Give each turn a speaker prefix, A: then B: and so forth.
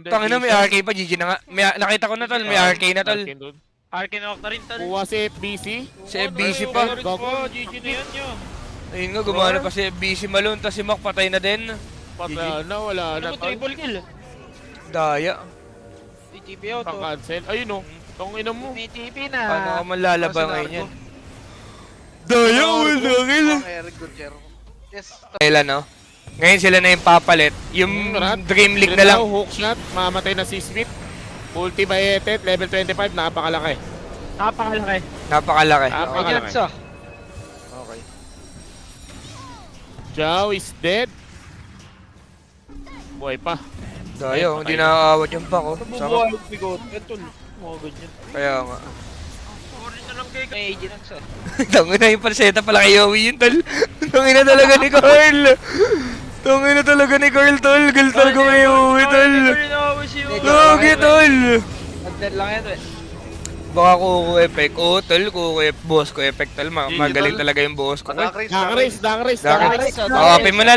A: Tangina, may RK pa, GG na nga. Nakita ko na tol, may RK na tol.
B: Arkinok na rin tol.
C: Kuha si FBC.
A: Si FBC pa.
B: GG na yan yun.
A: Ayun nga, gumana pa si FBC Malone, tas si Mac patay na din.
C: Patay na, wala na
B: Ano mo
C: tol.
B: triple kill?
A: Daya.
B: TTP out to.
C: Pang-cancel. Ayun o. Itong ina mo.
B: May TP na.
A: Paano ka manlalaba ngayon yan? Daya, wala kill.
D: Eric Gutierrez. Yes.
A: Kailan no? Ngayon sila na yung papalit. Yung Dream League na lang.
C: Hookshot, mamatay na si Smith. Ulti by Etet, level 25, napakalaki.
B: Napakalaki.
A: Napakalaki.
C: Napakalaki.
D: Okay.
C: Zhao is dead. Buhay pa.
A: Daya, hindi nakakaawat yung pack oh. Sama.
B: Bubuhay ang bigot. Ito. Mga ganyan.
A: Kaya nga.
B: Orange na lang kayo. May agent lang sa.
A: Tangina yung panseta pala kay Yowie yun tol. Tangina talaga ni Carl. Tangina talaga ni Carl tol. Gal talaga kay Yowie tol. Lagi tol.
B: Content lang yan eh.
A: Baka kuku effect. Oo tol, kuku boss ko effect tol. Magaling talaga yung boss ko.
C: Dark race.
A: Open mo na